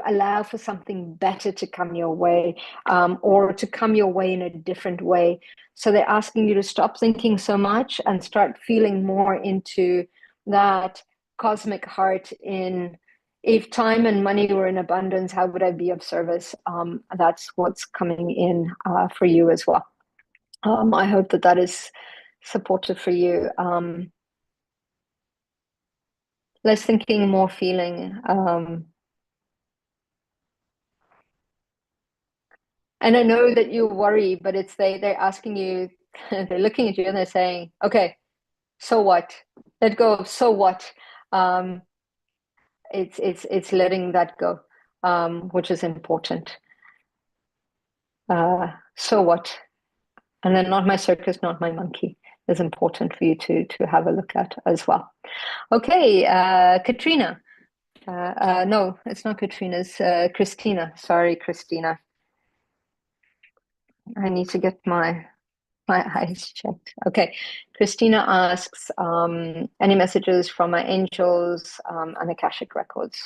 allow for something better to come your way, or to come your way in a different way. So they're asking you to stop thinking so much and start feeling more into that cosmic heart in, if time and money were in abundance, how would I be of service? That's what's coming in for you as well. I hope that that is supportive for you. Less thinking, more feeling. And I know that you worry, but it's they're asking you, they're looking at you and they're saying, okay, so what? Let go of so what? Um, it's letting that go, which is important. So what? And then not my circus, not my monkey is important for you to have a look at as well. Okay, Katrina. No, it's not Katrina, it's Christina. Sorry, Christina. I need to get my eyes checked. Okay. Christina asks, any messages from my angels and Akashic Records?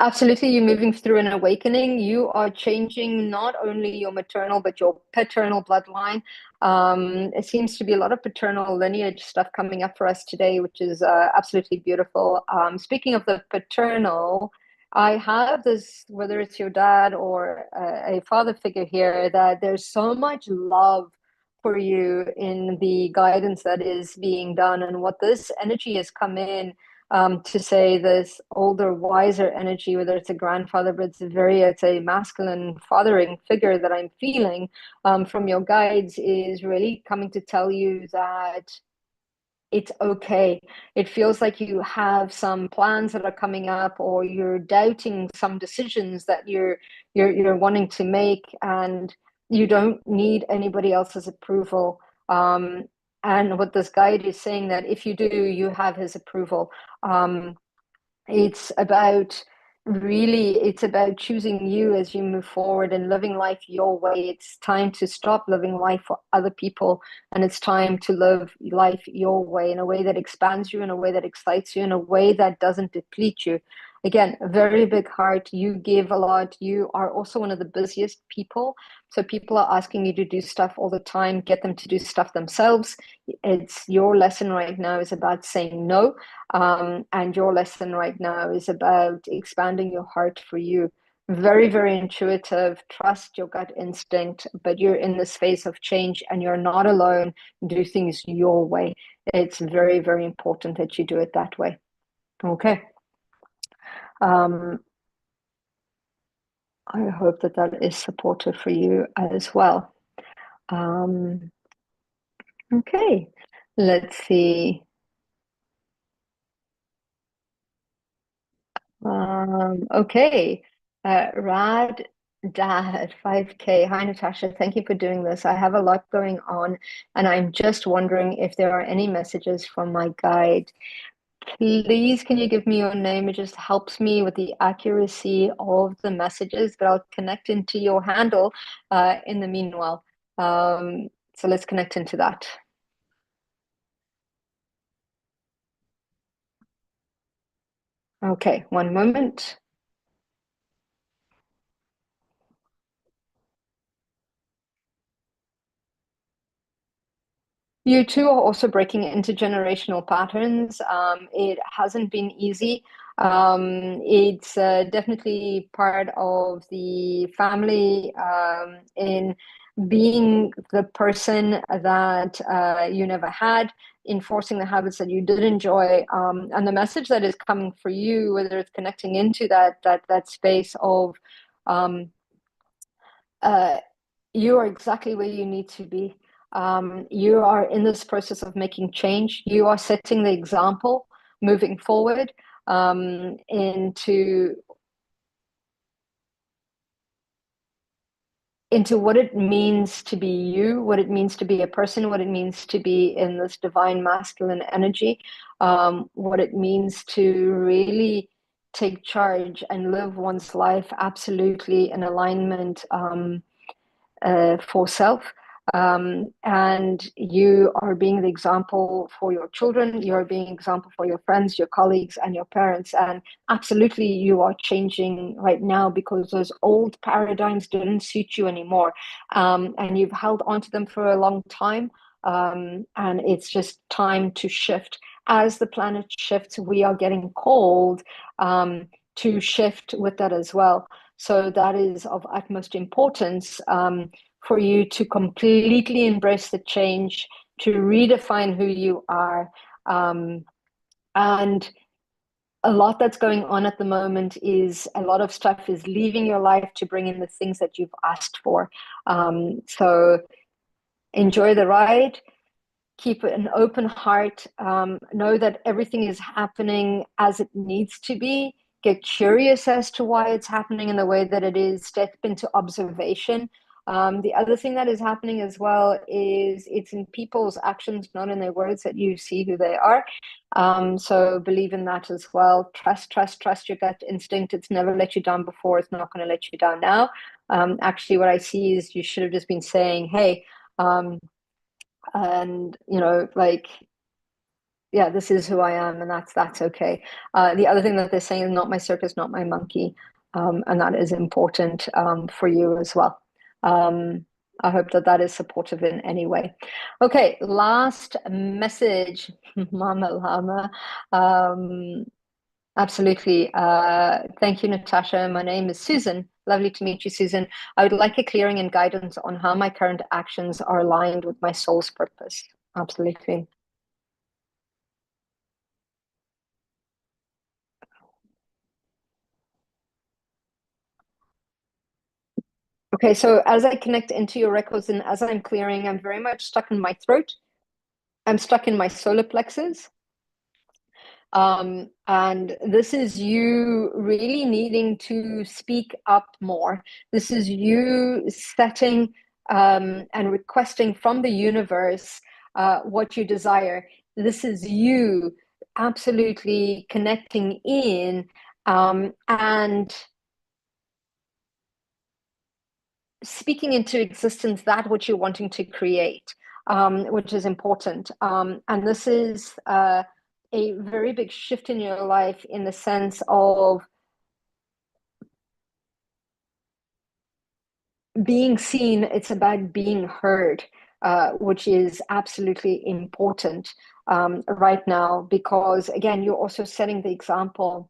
Absolutely, you're moving through an awakening. You are changing not only your maternal, but your paternal bloodline. It seems to be a lot of paternal lineage stuff coming up for us today, which is absolutely beautiful. Speaking of the paternal, I have this, whether it's your dad or a father figure here, that there's so much love for you in the guidance that is being done. And what this energy has come in to say, this older, wiser energy, whether it's a grandfather, but it's a masculine fathering figure that I'm feeling from your guides, is really coming to tell you that it's okay. It feels like you have some plans that are coming up, or you're doubting some decisions that you're wanting to make, and you don't need anybody else's approval. And what this guide is saying, that if you do, you have his approval. It's about really, it's about choosing you as you move forward and living life your way. It's time to stop living life for other people, and it's time to live life your way, in a way that expands you, in a way that excites you, in a way that doesn't deplete you. Again, a very big heart. You give a lot. You are also one of the busiest people. So people are asking you to do stuff all the time. Get them to do stuff themselves. It's your lesson right now is about saying no. And your lesson right now is about expanding your heart for you. Very, very intuitive. Trust your gut instinct, but you're in this phase of change and you're not alone. Do things your way. It's very, very important that you do it that way. Okay. Um, I hope that that is supportive for you as well. Um, okay. Let's see. Okay. Rad Dad 5K. Hi, Natasha. Thank you for doing this. I have a lot going on, and I'm just wondering if there are any messages from my guide. Please, can you give me your name? It just helps me with the accuracy of the messages, but I'll connect into your handle in the meanwhile. So let's connect into that. Okay, one moment. You too are also breaking into generational patterns. It hasn't been easy. It's definitely part of the family in being the person that you never had, enforcing the habits that you did enjoy, and the message that is coming for you, whether it's connecting into that space of um, uh, you are exactly where you need to be. You are in this process of making change. You are setting the example moving forward into what it means to be you, what it means to be a person, what it means to be in this divine masculine energy, what it means to really take charge and live one's life absolutely in alignment for self. And you are being the example for your children, you're being example for your friends, your colleagues, and your parents. And absolutely, you are changing right now because those old paradigms didn't suit you anymore. And you've held onto them for a long time. And it's just time to shift. As the planet shifts, we are getting called to shift with that as well. So that is of utmost importance for you to completely embrace the change, to redefine who you are. And a lot that's going on at the moment is a lot of stuff is leaving your life to bring in the things that you've asked for. So enjoy the ride, keep an open heart, know that everything is happening as it needs to be. Get curious as to why it's happening in the way that it is. Step into observation. The other thing that is happening as well is it's in people's actions, not in their words, that you see who they are. So believe in that as well. Trust your gut instinct. It's never let you down before. It's not going to let you down now. Actually, what I see is you should have just been saying, hey, and like, yeah, this is who I am, and that's okay. The other thing that they're saying is not my circus, not my monkey, and that is important for you as well. I hope that that is supportive in any way. Okay, last message, Mama Lama. Um, Absolutely. Thank you, Natasha. My name is Susan. Lovely to meet you, Susan. I would like a clearing and guidance on how my current actions are aligned with my soul's purpose. Absolutely. Okay, so as I connect into your records and as I'm clearing, I'm very much stuck in my throat. I'm stuck in my solar plexus. And this is you really needing to speak up more. This is you setting and requesting from the universe what you desire. This is you absolutely connecting in and speaking into existence that which you're wanting to create, which is important. And this is a very big shift in your life in the sense of being seen. It's about being heard, which is absolutely important right now, because again, you're also setting the example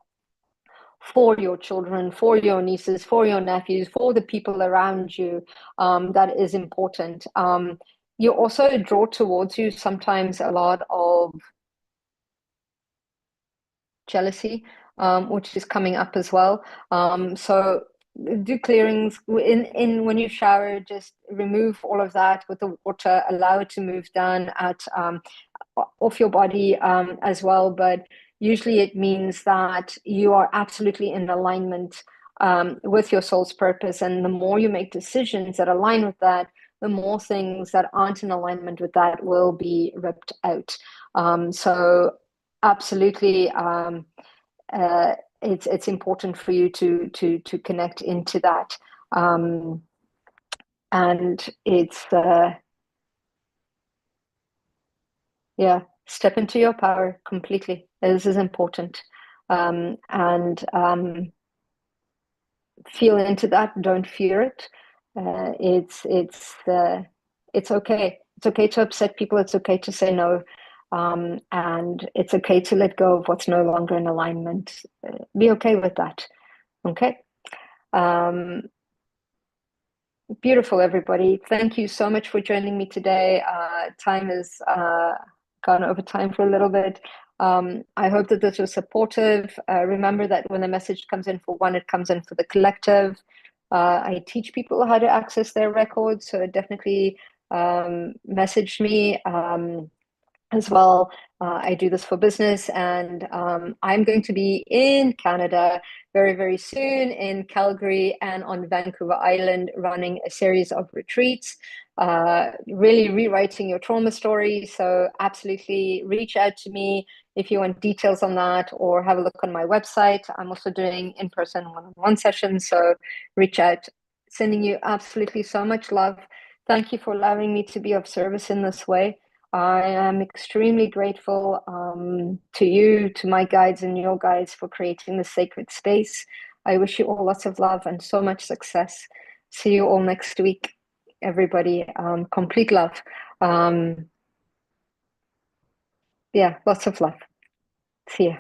for your children, for your nieces, for your nephews, for the people around you. That is important. You also draw towards you sometimes a lot of jealousy, which is coming up as well. So do clearings in when you shower. Just remove all of that with the water. Allow it to move down at off your body as well. But usually it means that you are absolutely in alignment with your soul's purpose. And the more you make decisions that align with that, the more things that aren't in alignment with that will be ripped out. So absolutely, it's important for you to connect into that. And it's yeah, step into your power completely. This is important. And feel into that. Don't fear it. It's okay. It's okay to upset people. It's okay to say no. And it's okay to let go of what's no longer in alignment. Be okay with that. Okay. Um, Beautiful, everybody. Thank you so much for joining me today. Time has gone over time for a little bit. I hope that this was supportive. Remember that when the message comes in for one, it comes in for the collective. I teach people how to access their records, so definitely message me. As well. I do this for business, and I'm going to be in Canada very, very soon, in Calgary and on Vancouver Island, running a series of retreats, really rewriting your trauma story. So absolutely reach out to me if you want details on that, or have a look on my website. I'm also doing in-person one-on-one sessions, so reach out. Sending you absolutely so much love. Thank you for allowing me to be of service in this way. I am extremely grateful to you, to my guides and your guides, for creating this sacred space. I wish you all lots of love and so much success. See you all next week, everybody. Complete love. Yeah, lots of love. See ya.